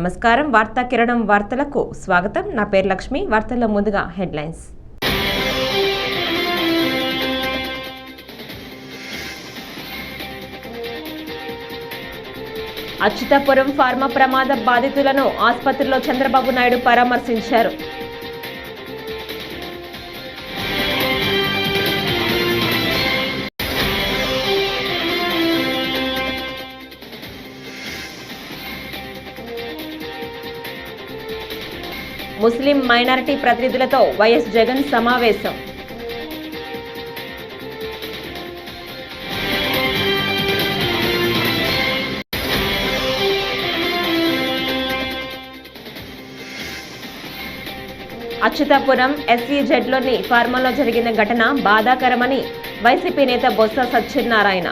నమస్కారం వార్తా కిరణం వార్తలకు స్వాగతం. నా పేరు లక్ష్మి. వార్తల్లో ముందుగా హెడ్లైన్స్. అచ్యుతాపురం ఫార్మా ప్రమాద బాధితులను ఆసుపత్రిలో చంద్రబాబు నాయుడు పరామర్శించారు. ముస్లిం మైనారిటీ ప్రతినిధులతో వైఎస్ జగన్ సమావేశం. అచ్యుతాపురం SEZలోని ఫార్మాలో జరిగిన ఘటన బాధాకరమని వైసీపీ నేత బొత్స సత్యనారాయణ.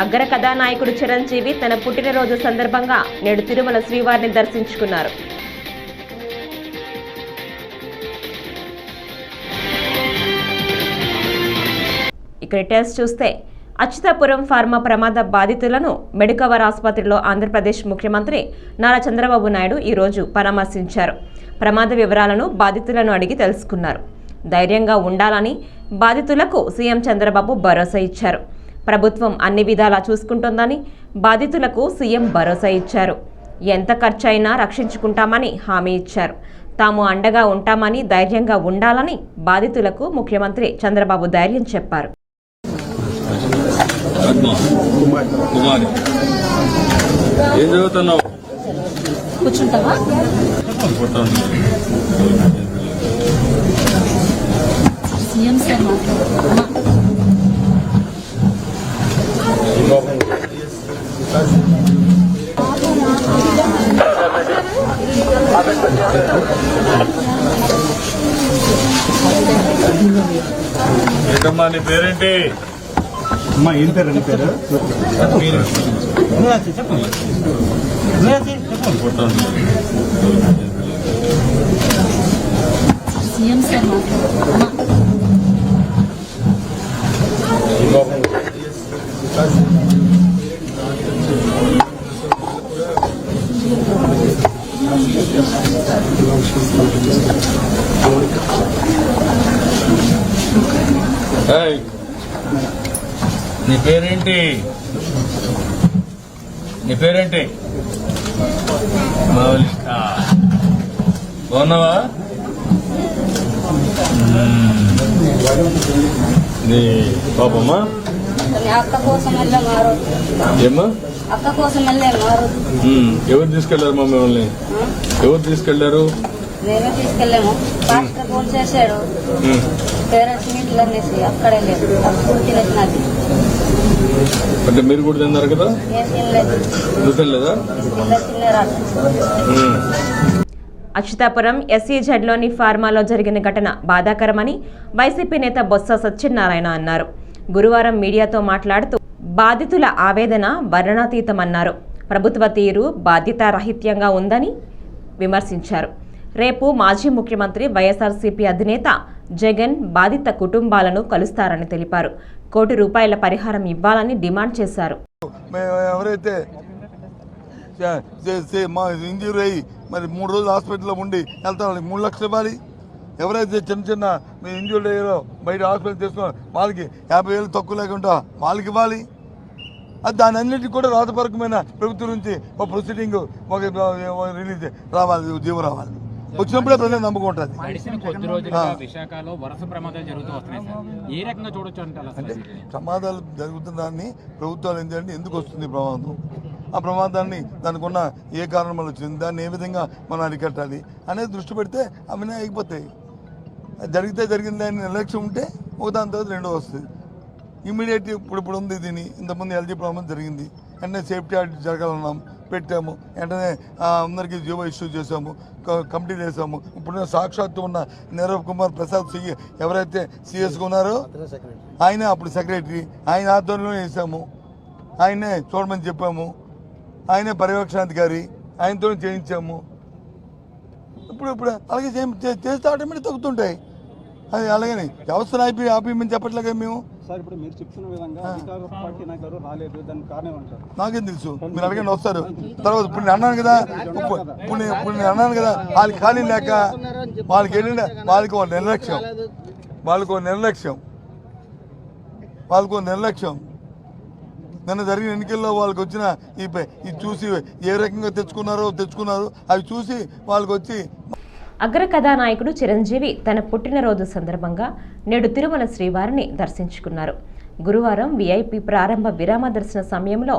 అగ్ర కథానాయకుడు చిరంజీవి తన పుట్టినరోజు సందర్భంగా నేడు తిరుమల శ్రీవారిని దర్శించుకున్నారు. ఇక డీటెయిల్స్ చూస్తే అచ్యుతాపురం ఫార్మా ప్రమాద బాధితులను మెడికవర్ ఆసుపత్రిలో ఆంధ్రప్రదేశ్ ముఖ్యమంత్రి నారా చంద్రబాబు నాయుడు ఈరోజు పరామర్శించారు. ప్రమాద వివరాలను బాధితులను అడిగి తెలుసుకున్నారు. ధైర్యంగా ఉండాలని బాధితులకు సీఎం చంద్రబాబు భరోసా ఇచ్చారు. ప్రభుత్వం అన్ని విధాలా చూసుకుంటోందని బాధితులకు సీఎం భరోసా ఇచ్చారు. ఎంత ఖర్చైనా రక్షించుకుంటామని హామీ ఇచ్చారు. తాము అండగా ఉంటామని ధైర్యంగా ఉండాలని బాధితులకు ముఖ్యమంత్రి చంద్రబాబు ధైర్యం చెప్పారు. ఏంటమ్మా నీ పేరేంటి? అమ్మా ఏం పేరు? నీ పేరు నీ పేరేంటి? నీ పేరేంటి? మౌలిక. బాగున్నావా? నీ పాపమ్మా ఏమ్మా? ఎవరు తీసుకెళ్లారు మా మిమ్మల్ని? ఎవరు తీసుకెళ్లారు? మేమే తీసుకెళ్ళాము. పాస్టర్ ఫోన్ చేశాడు, పేరెంట్స్ మీట్లు అనేసి అక్కడే లేదు. అప్పుడు తినేసినది. అంటే మీరు కూడా తిన్నారు కదా? నువ్వు తినలేదా? అచ్యుతాపురం SEZలోని ఫార్మాలో జరిగిన ఘటన బాధాకరమని వైసీపీ నేత బొత్స సత్యనారాయణ అన్నారు. గురువారం మీడియాతో మాట్లాడుతూ బాధితుల ఆవేదన వర్ణనాతీతమన్నారు. ప్రభుత్వ తీరు బాధ్యతారాహిత్యంగా ఉందని విమర్శించారు. రేపు మాజీ ముఖ్యమంత్రి వైఎస్ఆర్సీపీ అధినేత జగన్ బాధిత కుటుంబాలను కలుస్తారని తెలిపారు. ₹1 కోటి పరిహారం ఇవ్వాలని డిమాండ్ చేశారు. ఎవరైతే మా ఇంజూరీ అయ్యి మరి 3 రోజులు హాస్పిటల్లో ఉండి వెళ్తారు, 3 లక్షలు ఇవ్వాలి. ఎవరైతే చిన్న ఇంజూరీ అయ్యారో బయట హాస్పిటల్ తీసుకున్నారు వాళ్ళకి 50,000 తక్కువ లేకుండా వాళ్ళకి ఇవ్వాలి. అది దాని అన్నింటికి కూడా రాతపరకమైన ప్రభుత్వం నుంచి ఒక ప్రొసీడింగ్ ఒక రిలీజ్ రావాలి, జీవో రావాలి. వచ్చినప్పుడే ప్రజలు నమ్మకం ఉంటుంది. అంటే ప్రమాదాలు జరుగుతున్న ప్రభుత్వాలు ఏంటంటే ఎందుకు వస్తుంది ప్రమాదం, ఆ ప్రమాదాన్ని దానికి ఉన్న ఏ కారణం వల్ల వచ్చింది, దాన్ని ఏ విధంగా మనం అరికట్టాలి అనేది దృష్టి పెడితే అవన్నీ అయిపోతాయి. జరిగితే జరిగింది అని నిర్లక్ష్యం ఉంటే ఒక దాని తర్వాత రెండో వస్తుంది. ఇమీడియట్ ఇప్పుడు ఉంది దీన్ని. ఇంతకుముందు LG ప్రాబ్లం జరిగింది, వెంటనే సేఫ్టీ ఆడిట్ జరగాలన్నాం, పెట్టాము. వెంటనే అందరికీ జీవో ఇష్యూ చేసాము, కమిటీ వేసాము. ఇప్పుడు సాక్షాత్తు ఉన్న నీరవ్ కుమార్ ప్రసాద్ ఎవరైతే CS ఉన్నారో ఆయనే అప్పుడు సెక్రటరీ, ఆయన ఆధ్వర్యంలో వేసాము. ఆయనే చూడమని చెప్పాము, ఆయనే పర్యవేక్షణాధికారి, ఆయనతో చేయించాము. ఇప్పుడు అలాగే చేస్తే ఆటోమేటిక్ తగ్గుతుంటాయి. అది అలాగని వ్యవస్థను ఆపేయమని చెప్పట్లేగా మేము. సార్ ఇప్పుడు మీరు చెప్తున్న విధంగా అధికార పార్టీ నాయకులు రాలేదు, దానికి కారణం అంటారు. నాకేం తెలుసు, మీరు అడగండి వస్తారు. తర్వాత ఇప్పుడు నేను అన్నాను కదా, ఇప్పుడు నేను అన్నాను కదా, వాళ్ళకి ఖాళీ లేక వాళ్ళకి ఏంటంటే వాళ్ళకి ఒక నిర్లక్ష్యం. నిన్న జరిగిన ఎన్నికల్లో వాళ్ళకి వచ్చిన ఈ చూసి ఏ రకంగా తెచ్చుకున్నారు అవి చూసి వాళ్ళకి వచ్చి. అగ్ర కథానాయకుడు చిరంజీవి తన పుట్టినరోజు సందర్భంగా నేడు తిరుమల శ్రీవారిని దర్శించుకున్నారు. గురువారం విఐపి ప్రారంభ విరామ దర్శన సమయంలో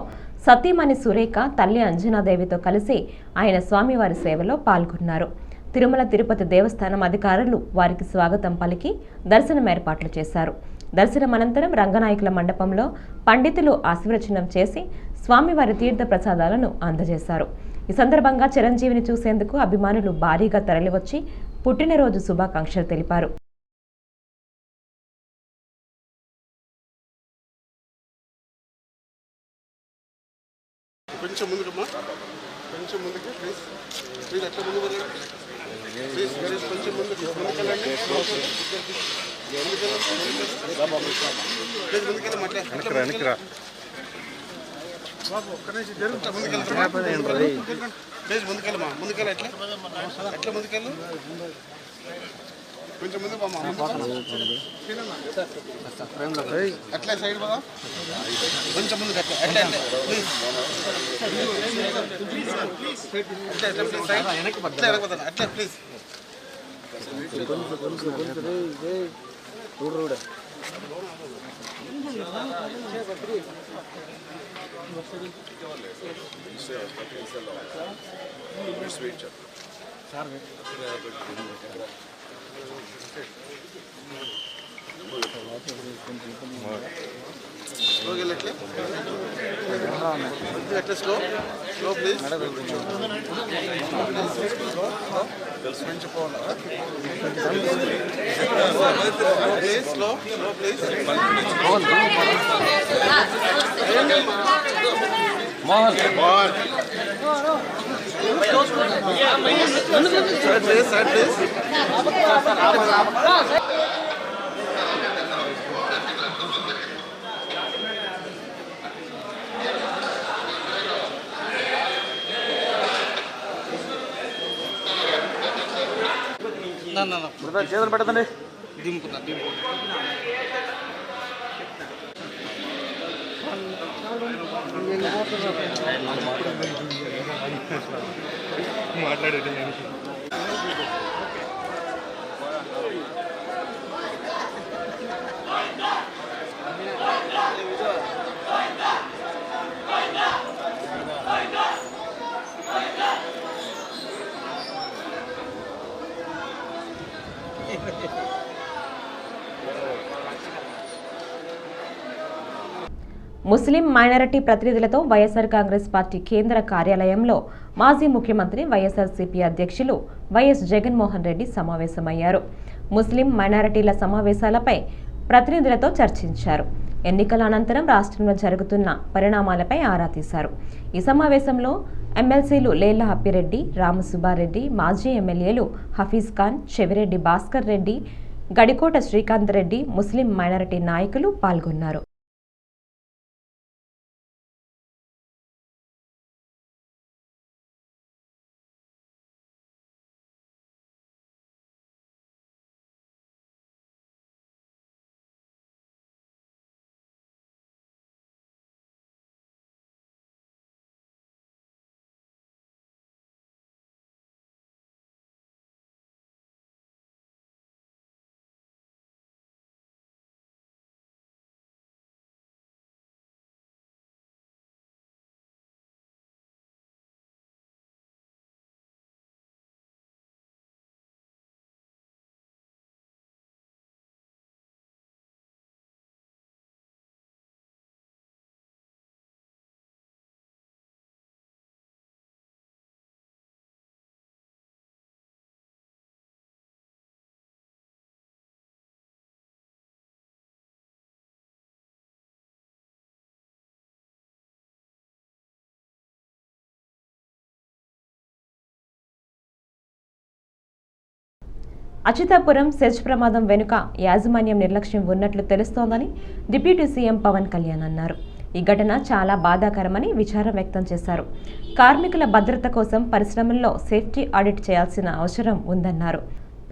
సతీమణి సురేఖ తల్లి అంజనాదేవితో కలిసి ఆయన స్వామివారి సేవలో పాల్గొన్నారు. తిరుమల తిరుపతి దేవస్థానం అధికారులు వారికి స్వాగతం పలికి దర్శనం ఏర్పాట్లు చేశారు. దర్శనం అనంతరం రంగనాయకుల మండపంలో పండితులు ఆశీర్వచనం చేసి స్వామివారి తీర్థ ప్రసాదాలను అందజేశారు. ఈ సందర్భంగా చిరంజీవిని చూసేందుకు అభిమానులు భారీగా తరలివచ్చి పుట్టినరోజు శుభాకాంక్షలు తెలిపారు. కొంచెం ముందుకమ్మా, కొంచెం ముందుకు ప్లీజ్, అట్లా ముందు ప్లీజ్, కొంచెం ముందుకెళ్ళండి. ముందుకెళ్ళమ్మా, ప్లీజ్ ముందుకెళ్ళమ్మా, ముందుకెళ్ళ ఎట్లా ముందుకెళ్ళు, కొంచెం ముందు అట్లా సైడ్ బాగా కొంచెం ముందుకు అట్లా ప్లీజ్ అట్లా please. Slow please, slow please. Mohan side please. చేతులు పెట్టదండి, దింపుకున్నా మాట్లాడేది. ముస్లిం మైనారిటీ ప్రతినిధులతో వైఎస్ఆర్ కాంగ్రెస్ పార్టీ కేంద్ర కార్యాలయంలో మాజీ ముఖ్యమంత్రి వైఎస్ఆర్సీపీ అధ్యక్షులు వైఎస్ జగన్మోహన్ రెడ్డి సమావేశమయ్యారు. ముస్లిం మైనారిటీల సమావేశాలపై ప్రతినిధులతో చర్చించారు. ఎన్నికల అనంతరం రాష్ట్రంలో జరుగుతున్న పరిణామాలపై ఆరా తీశారు. ఈ సమావేశంలో ఎమ్మెల్సీలు లేళ్ల అప్పిరెడ్డి, రామసుబ్బారెడ్డి, మాజీ ఎమ్మెల్యేలు హఫీజ్ ఖాన్, చెవిరెడ్డి భాస్కర్ రెడ్డి, గడికోట శ్రీకాంత్ రెడ్డి, ముస్లిం మైనారిటీ నాయకులు పాల్గొన్నారు. అచ్యుతాపురం సెజ్ ప్రమాదం వెనుక యాజమాన్యం నిర్లక్ష్యం ఉన్నట్లు తెలుస్తోందని డిప్యూటీ సీఎం పవన్ కళ్యాణ్ అన్నారు. ఈ ఘటన చాలా బాధాకరమని విచారం వ్యక్తం చేశారు. కార్మికుల భద్రత కోసం పరిశ్రమల్లో సేఫ్టీ ఆడిట్ చేయాల్సిన అవసరం ఉందన్నారు.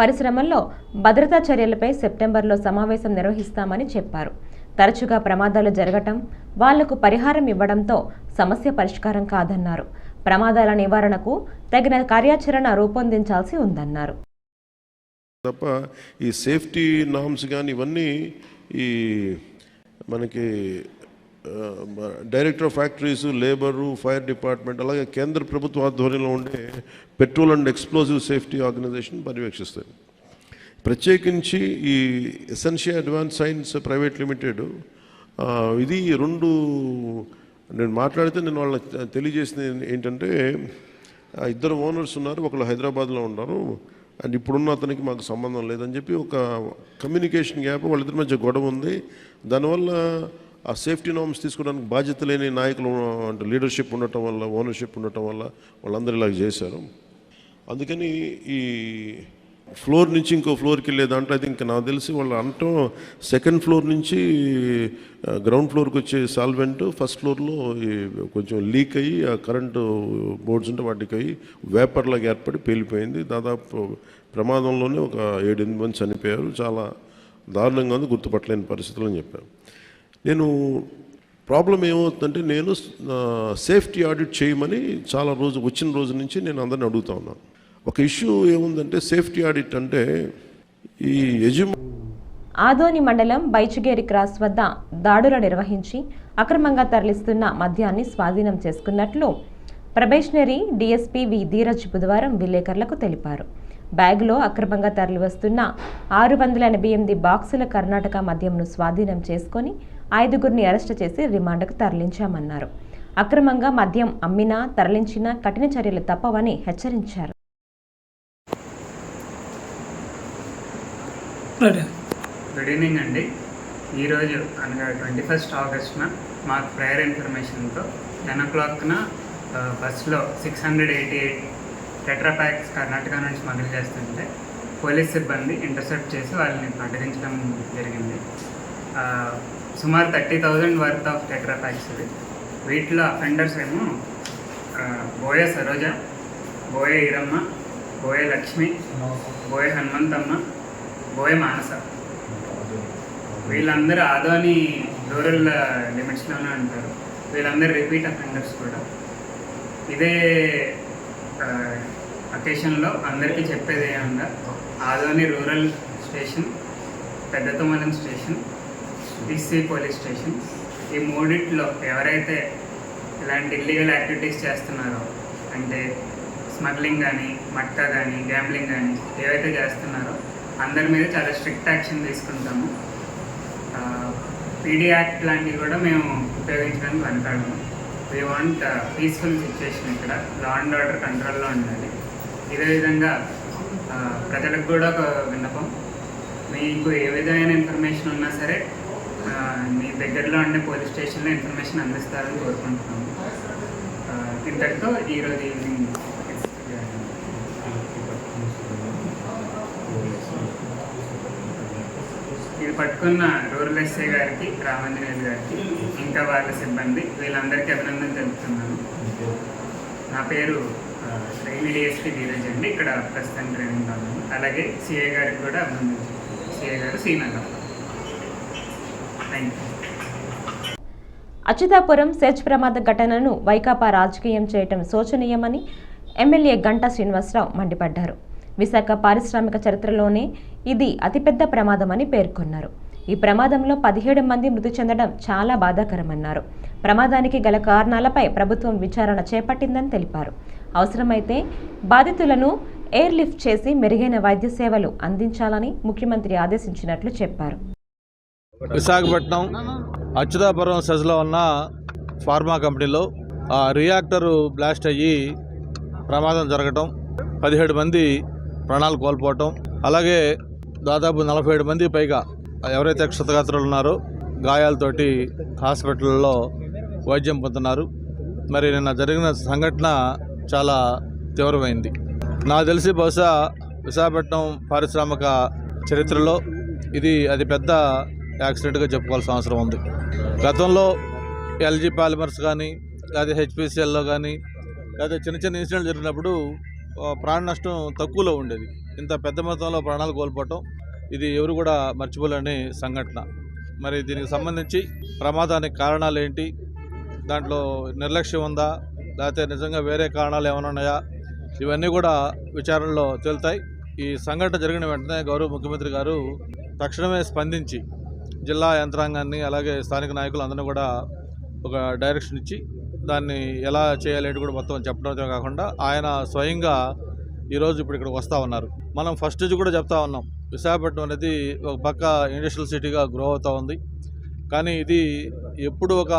పరిశ్రమల్లో భద్రతా చర్యలపై సెప్టెంబర్లో సమావేశం నిర్వహిస్తామని చెప్పారు. తరచుగా ప్రమాదాలు జరగటం, వాళ్లకు పరిహారం ఇవ్వడంతో సమస్య పరిష్కారం కాదన్నారు. ప్రమాదాల నివారణకు తగిన కార్యాచరణ రూపొందించాల్సి ఉందన్నారు. తప్ప ఈ సేఫ్టీ నామ్స్ కానీ ఇవన్నీ ఈ మనకి director of factories, labour, fire department, అలాగే కేంద్ర ప్రభుత్వ ఆధ్వర్యంలో ఉండే petrol and explosive safety organisation పర్యవేక్షిస్తాయి. ప్రత్యేకించి ఈ essential advance science private limited ఇది రెండు నేను మాట్లాడితే నేను వాళ్ళకి తెలియజేసింది ఏంటంటే ఇద్దరు ఓనర్స్ ఉన్నారు, ఒకళ్ళు హైదరాబాద్లో ఉన్నారు అండ్ ఇప్పుడున్న అతనికి మాకు సంబంధం లేదని చెప్పి ఒక కమ్యూనికేషన్ గ్యాప్ వాళ్ళిద్దరి మధ్య గొడవ ఉంది. దానివల్ల ఆ సేఫ్టీ నార్మ్స్ తీసుకోవడానికి బాధ్యత లేని నాయకులు అంటే లీడర్షిప్ ఉండటం వల్ల, ఓనర్షిప్ ఉండటం వల్ల వాళ్ళందరూ ఇలాగ చేశారు. అందుకని ఈ ఫ్లోర్ నుంచి ఇంకో ఫ్లోర్కి వెళ్ళే దాంట్లో అయితే ఇంకా నాకు తెలిసి వాళ్ళు అనటం సెకండ్ ఫ్లోర్ నుంచి గ్రౌండ్ ఫ్లోర్కి వచ్చే సాల్వెంట్ ఫస్ట్ ఫ్లోర్లో కొంచెం లీక్ అయ్యి ఆ కరెంటు బోర్డ్స్ ఉంటే వాటికి అయ్యి వేపర్లాగా ఏర్పడి పేలిపోయింది. దాదాపు ప్రమాదంలోనే ఒక 7-8 మంది చనిపోయారు. చాలా దారుణంగా ఉంది, గుర్తుపట్టలేని పరిస్థితులు అని చెప్పాను. నేను ప్రాబ్లం ఏమవుతుందంటే నేను సేఫ్టీ ఆడిట్ చేయమని చాలా వచ్చిన రోజు నుంచి నేను అందరిని అడుగుతా ఉన్నాను. ఒక ఇష్యూ ఏముందంటే సేఫ్టీ ఆడిట్ అంటే ఈ ఆదోని మండలం బైచుగేరి క్రాస్ వద్ద దాడులు నిర్వహించి అక్రమంగా తరలిస్తున్న మద్యాన్ని స్వాధీనం చేసుకున్నట్లు ప్రొబేషనరీ డీఎస్పీ వి ధీరజ్ బుధవారం విలేకరులకు తెలిపారు. బ్యాగ్లో అక్రమంగా తరలివస్తున్న 688 బాక్సుల కర్ణాటక మద్యంను స్వాధీనం చేసుకుని 5గురిని అరెస్టు చేసి రిమాండ్కు తరలించామన్నారు. అక్రమంగా మద్యం అమ్మినా తరలించినా కఠిన చర్యలు తప్పవని హెచ్చరించారు. గుడ్ ఈవినింగ్ అండి. ఈరోజు అనగా 21 ఆగస్టున మాకు ప్రయర్ ఇన్ఫర్మేషన్తో 10 o'clockన బస్సులో 688 టెట్రాప్యాక్స్ కర్ణాటక నుంచి స్మగుల్ చేస్తుంటే పోలీస్ సిబ్బంది ఇంటర్సెప్ట్ చేసి వాళ్ళని అడ్డగించడం జరిగింది. సుమారు 30,000 వర్త్ ఆఫ్ టెట్రాప్యాక్స్ ఇవి. వీటిలో అఫెండర్స్ ఏమో బోయ సరోజ, బోయ ఈరమ్మ, బోయ లక్ష్మి, బోయ హనుమంతమ్మ, బోయ మానస. వీళ్ళందరూ ఆదోని రూరల్ లిమిట్స్లోనే ఉంటారు. వీళ్ళందరూ రిపీట్ అఫెండర్స్ కూడా. ఇదే అకేషన్లో అందరికీ చెప్పేది ఏమన్నా ఆదోని రూరల్ స్టేషన్, పెద్ద తుమ్మలం స్టేషన్, డిసి పోలీస్ స్టేషన్, ఈ మూడిట్లో ఎవరైతే ఇలాంటి ఇల్లీగల్ యాక్టివిటీస్ చేస్తున్నారో అంటే స్మగ్లింగ్ కానీ, మట్కా కానీ, గ్యాంబ్లింగ్ కానీ ఏవైతే చేస్తున్నారో అందరి మీద చాలా స్ట్రిక్ట్ యాక్షన్ తీసుకుంటాము. పీడీ యాక్ట్ లాంటివి కూడా మేము ఉపయోగించడానికి వెనకాడము. వీ వాంట్ పీస్ఫుల్ సిచ్యువేషన్, ఇక్కడ లా అండ్ ఆర్డర్ కంట్రోల్లో ఉండాలి. ఇదే విధంగా ప్రజలకు కూడా ఒక విన్నపం, మీకు ఏ విధమైన ఇన్ఫర్మేషన్ ఉన్నా సరే మీ దగ్గరలో ఉండే పోలీస్ స్టేషన్లో ఇన్ఫర్మేషన్ అందిస్తారని కోరుకుంటున్నాము. ఇంతటితో ఈరోజు ఈవినింగ్ ఇది పట్టుకున్న రూరల్ ఎస్ఐ గారికి, రామాంజనేయులు గారికి, ఇంకా వాళ్ళ సిబ్బంది వీళ్ళందరికీ అభినందన తెలుపుతున్నాను. నా పేరు ట్రైనీ డిఎస్పీ ధీరజ్ అండి. ఇక్కడ ప్రస్తుతం ట్రైనింగ్ ఉన్నాను. అలాగే సిఐ గారికి కూడా అభినందించాను. సిఐ గారు Srinagar. Thank you. Achyutapuram SEZ ప్రమాద ఘటనను వైకాపా రాజకీయం చేయటం శోచనీయమని ఎమ్మెల్యే గంటా శ్రీనివాసరావు మండిపడ్డారు. విశాఖ పారిశ్రామిక చరిత్రలోనే ఇది అతిపెద్ద ప్రమాదమని పేర్కొన్నారు. ఈ ప్రమాదంలో 17 మంది మృతి చెందడం చాలా బాధాకరమన్నారు. ప్రమాదానికి గల కారణాలపై ప్రభుత్వం విచారణ చేపట్టిందని తెలిపారు. అవసరమైతే బాధితులను ఎయిర్ లిఫ్ట్ చేసి మెరుగైన వైద్య సేవలు అందించాలని ముఖ్యమంత్రి ఆదేశించినట్లు చెప్పారు. విశాఖపట్నం అచ్యుతాపురం సెజ్లో ఉన్న ఫార్మా కంపెనీలో రియాక్టర్ బ్లాస్ట్ అయ్యి ప్రమాదం జరగటం, 17 మంది ప్రాణాలు కోల్పోవటం, అలాగే దాదాపు 47 మంది పైగా ఎవరైతే క్షతగాత్రులు ఉన్నారో గాయాలతోటి హాస్పిటల్లో వైద్యం పొందుతున్నారు. మరి నిన్న జరిగిన సంఘటన చాలా తీవ్రమైంది. నాకు తెలిసి బహుశా విశాఖపట్నం పారిశ్రామిక చరిత్రలో ఇది అతి పెద్ద యాక్సిడెంట్గా చెప్పుకోవాల్సిన అవసరం ఉంది. గతంలో ఎల్జీ పాలిమర్స్ కానీ లేదా హెచ్పిసిఎల్లో కానీ లేదా చిన్న చిన్న ఇన్సిడెంట్లు జరిగినప్పుడు ప్రాణ నష్టం తక్కువలో ఉండేది. ఇంత పెద్ద మొత్తంలో ప్రాణాలు కోల్పోవటం ఇది ఎవరు కూడా మర్చిపోలేని సంఘటన. మరి దీనికి సంబంధించి ప్రమాదానికి కారణాలు ఏంటి, దాంట్లో నిర్లక్ష్యం ఉందా లేకపోతే నిజంగా వేరే కారణాలు ఏమైనా ఉన్నాయా, ఇవన్నీ కూడా విచారణలో తేలుతాయి. ఈ సంఘటన జరిగిన వెంటనే గౌరవ ముఖ్యమంత్రి గారు తక్షణమే స్పందించి జిల్లా యంత్రాంగాన్ని అలాగే స్థానిక నాయకులు అందరూ కూడా ఒక డైరెక్షన్ ఇచ్చి దాన్ని ఎలా చేయాలి కూడా మొత్తం చెప్పడంతో కాకుండా ఆయన స్వయంగా ఈరోజు ఇప్పుడు ఇక్కడికి వస్తూ ఉన్నారు. మనం ఫస్ట్ నుంచి కూడా చెప్తా ఉన్నాం, విశాఖపట్నం అనేది ఒక పక్క ఇండస్ట్రియల్ సిటీగా గ్రో అవుతూ ఉంది. కానీ ఇది ఎప్పుడు ఒక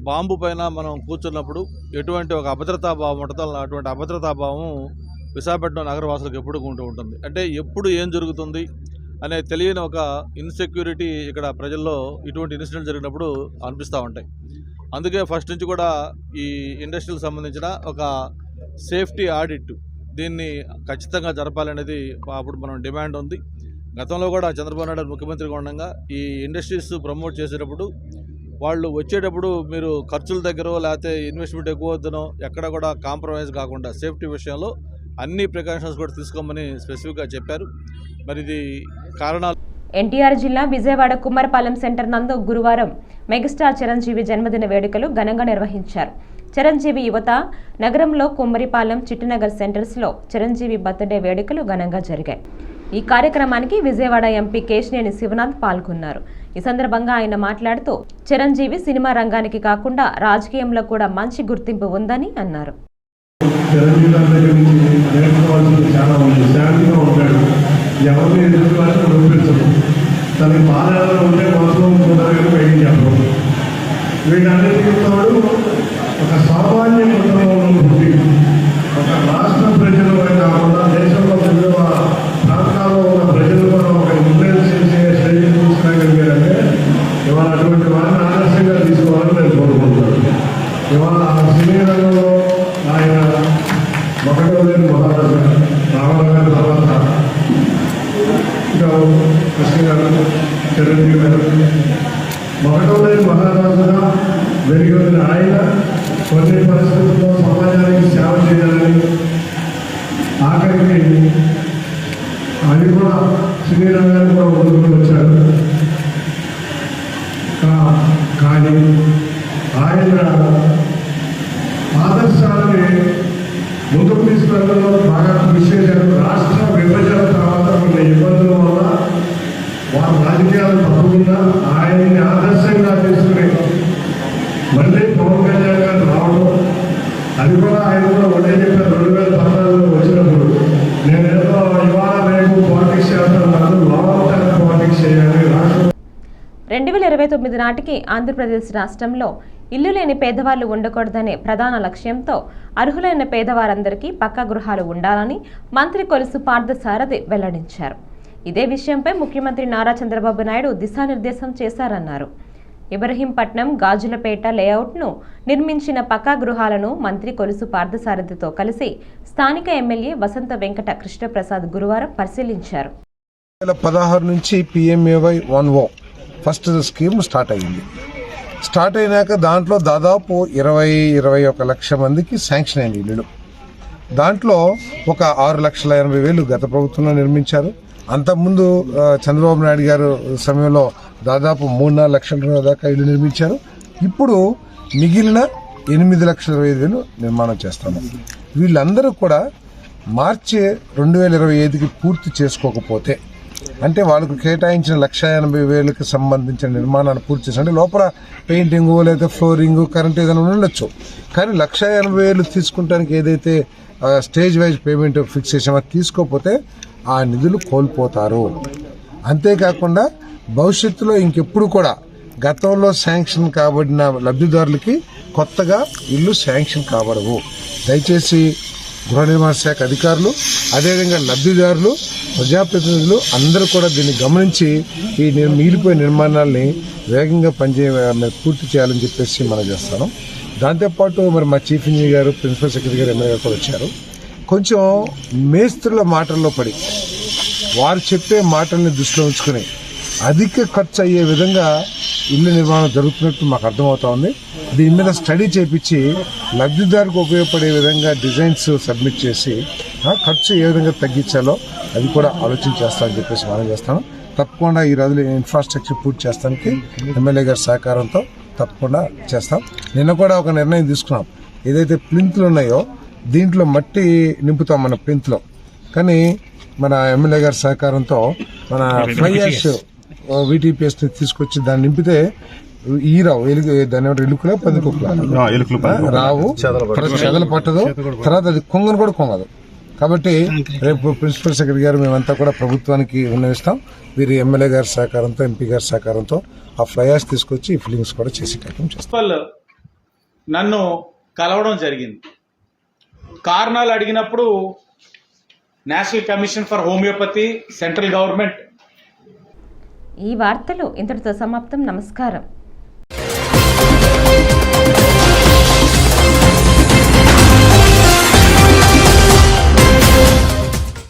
బాంబు పైన మనం కూర్చున్నప్పుడు ఎటువంటి ఒక అభద్రతాభావం ఉంటుందో అటువంటి అభద్రతాభావం విశాఖపట్నం నగరవాసులకు ఎప్పుడు ఉంటూ ఉంటుంది. అంటే ఎప్పుడు ఏం జరుగుతుంది అనే తెలియని ఒక ఇన్సెక్యూరిటీ ఇక్కడ ప్రజల్లో ఇటువంటి ఇన్సిడెంట్ జరిగినప్పుడు అనిపిస్తూ ఉంటాయి. అందుకే ఫస్ట్ నుంచి కూడా ఈ ఇండస్ట్రీకి సంబంధించిన ఒక సేఫ్టీ ఆడిట్ దీన్ని ఖచ్చితంగా జరపాలనేది అప్పుడు మనం డిమాండ్ ఉంది. గతంలో కూడా చంద్రబాబు నాయుడు ముఖ్యమంత్రిగా ఉండగా ఈ ఇండస్ట్రీస్ ప్రమోట్ చేసేటప్పుడు వాళ్ళు వచ్చేటప్పుడు మీరు ఖర్చుల దగ్గర లేకపోతే ఇన్వెస్ట్మెంట్ ఎక్కువ వద్దనో ఎక్కడ కూడా కాంప్రమైజ్ కాకుండా సేఫ్టీ విషయంలో అన్ని ప్రికాషన్స్ కూడా తీసుకోమని స్పెసిఫిక్గా చెప్పారు. మరి ఇది కారణాలు. ఎన్టీఆర్ జిల్లా విజయవాడ కుమ్మరపాలెం సెంటర్ నందు గురువారం మెగాస్టార్ చిరంజీవి జన్మదిన వేడుకలు ఘనంగా నిర్వహించారు. చిరంజీవి యువత నగరంలో కుమ్మరిపాలెం చిట్టినగర్ సెంటర్స్లో చిరంజీవి బర్త్డే వేడుకలు ఘనంగా జరిగాయి. ఈ కార్యక్రమానికి విజయవాడ ఎంపీ కేశినేని శివనాథ్ పాల్గొన్నారు. ఈ సందర్భంగా ఆయన మాట్లాడుతూ చిరంజీవి సినిమా రంగానికి కాకుండా రాజకీయంలో కూడా మంచి గుర్తింపు ఉందని అన్నారు. ఎవరిని ఎదుర్కోవాలని ఒప్పించదు, తనకి బాధలో ఉంటే మాత్రం చూడాలని బయటికి చెప్పడం. వీటన్నిటికీ తోడు ఒక సామాన్య కుటుంబంలో పుట్టి ఒక రాష్ట్ర ప్రజలు కాకుండా దేశంలో వివిధ ప్రాంతాల్లో ఉన్న ప్రజలు కూడా ఒక ఇన్ఫ్లుయెన్స్ చేసే శైలి చూసుకోగలిగారంటే ఇవాళ అటువంటి వారిని ఆదర్శంగా తీసుకోవాలని నేను కోరుకుంటున్నాను. ఇవాళ ఆ సినీ రంగంలో ఆయన ఒకటో లేని మహారాజు రామారావు గారి తర్వాత కృష్ణ గారు చిరంజీవి గారు ఒకటో లేని మహారాజుగా వెలిగిన ఆయన కొన్ని పరిస్థితుల్లో సమాజానికి సేవ చేయాలని ఆఖరికి అది కూడా సినీ రంగాన్ని కూడా వదులుకొని వచ్చారు. కానీ ఆయన ఆదర్శాలని ముందుకు తీసుకెళ్లడంలో బాగా కృషి చేశారు. రాష్ట్ర విభజన తర్వాత కొన్ని ఇబ్బందుల వల్ల వారి రాజకీయాలు తప్పకుండా ఆయన్ని ఆదర్శంగా తీసుకుని మళ్ళీ పవన్ కళ్యాణ్ గారు రావడం, అది కూడా ఆయన కూడా ఒకటే చెప్పారు 2014లో వచ్చినప్పుడు, నేనేదో ఇవాళ రేపు పాలిటిక్స్ చేస్తాను కాదు, లాంగ్ టర్మ్ పాలిటిక్స్ చేయాలి. రాష్ట్రం 2029 నాటికి ఆంధ్రప్రదేశ్ రాష్ట్రంలో ఇల్లు లేని పేదవాళ్లు ఉండకూడదనే ప్రధాన లక్ష్యంతో అర్హులైన పేదవారందరికీ పక్కా గృహాలు ఉండాలని మంత్రి కొలుసు పార్థసారథి వెల్లడించారు. ఇదే విషయంపై ముఖ్యమంత్రి నారా చంద్రబాబు నాయుడు దిశానిర్దేశం చేశారన్నారు. ఇబ్రహీంపట్నం గాజులపేట లేఅవుట్ను నిర్మించిన పక్కా గృహాలను మంత్రి కొలుసు పార్థసారథితో కలిసి స్థానిక ఎమ్మెల్యే వసంత వెంకట కృష్ణప్రసాద్ గురువారం పరిశీలించారు. 2016 నుంచి PMAY 1O first scheme start అయ్యింది. స్టార్ట్ అయినాక దాంట్లో దాదాపు 21 లక్షల మందికి శాంక్షన్ అయింది ఇల్లులు. దాంట్లో ఒక 6,80,000 గత ప్రభుత్వంలో నిర్మించారు. అంతకుముందు చంద్రబాబు నాయుడు గారు సమయంలో దాదాపు 3-4 లక్షల దాకా ఇల్లు నిర్మించారు. ఇప్పుడు మిగిలిన 8,25,000 నిర్మాణం చేస్తాము. వీళ్ళందరూ కూడా మార్చి 2025కి పూర్తి చేసుకోకపోతే, అంటే వాళ్ళకు కేటాయించిన 1,80,000కి సంబంధించిన నిర్మాణాన్ని పూర్తి చేసి, అంటే లోపల పెయింటింగు లేదా ఫ్లోరింగు కరెంట్ ఏదైనా ఉండొచ్చు, కానీ 1,80,000 తీసుకుంటానికి ఏదైతే స్టేజ్ వైజ్ పేమెంట్ ఫిక్స్ చేసామో తీసుకోకపోతే ఆ నిధులు కోల్పోతారు. అంతేకాకుండా భవిష్యత్తులో ఇంకెప్పుడు కూడా గతంలో శాంక్షన్ కాబడిన లబ్ధిదారులకి కొత్తగా ఇల్లు శాంక్షన్ కాబడవు. దయచేసి గృహ నిర్మాణ శాఖ అధికారులు, అదేవిధంగా లబ్ధిదారులు, ప్రజాప్రతినిధులు అందరూ కూడా దీన్ని గమనించి ఈ మిగిలిపోయే నిర్మాణాలని వేగంగా పూర్తి చేయాలని చెప్పేసి మనం చేస్తాను. దాంతోపాటు మరి మా చీఫ్ ఇంజనీర్ గారు, ప్రిన్సిపల్ సెక్రటరీ గారు, ఎమ్మెల్యే గారు కూడా వచ్చారు. కొంచెం మేస్త్రుల మాటల్లో పడి వారు చెప్పే మాటల్ని దృష్టిలో ఉంచుకుని అధిక ఖర్చు అయ్యే విధంగా ఇల్లు నిర్మాణం జరుగుతున్నట్టు మాకు అర్థమవుతా ఉంది. దీని మీద స్టడీ చేపించి లబ్ధిదారుకు ఉపయోగపడే విధంగా డిజైన్స్ సబ్మిట్ చేసి ఖర్చు ఏ విధంగా తగ్గించాలో అది కూడా ఆలోచన చేస్తామని చెప్పేసి మనం చేస్తాను. తప్పకుండా ఈ రోజులో ఇన్ఫ్రాస్ట్రక్చర్ పూర్తి చేస్తానికి ఎమ్మెల్యే గారి సహకారంతో తప్పకుండా చేస్తాం. నిన్న కూడా ఒక నిర్ణయం తీసుకున్నాం. ఏదైతే ప్లింత్లు ఉన్నాయో దీంట్లో మట్టి నింపుతాం మన ప్లింత్లో, కానీ మన ఎమ్మెల్యే గారి సహకారంతో మన ఫ్లై యాష్ VTPS తీసుకొచ్చి దాన్ని నింపితే ఈ రావు దాని ఎలుకలో పందికొక్కుల రావు, చెదలు పట్టదు, తర్వాత అది కొంగను కూడా కొంగదు. కాబట్టి రేపు ప్రిన్సిపల్ సెక్రటరీ గారు మేమంతా కూడా ప్రభుత్వానికి విన్నవిస్తాం. వీరి ఎమ్మెల్యే గారి సహకారంతో, ఎంపీ గారి సహకారంతో ఆ ఫ్లైయాష్ తీసుకొచ్చి ఈ ఫిల్లింగ్స్ కూడా చేసి చేస్తాం. నన్ను కలవడం జరిగింది. కారణాలు అడిగినప్పుడు national commission for homeopathy, central government. ఈ వార్తలు ఇంతటితో సమాప్తం. నమస్కారం.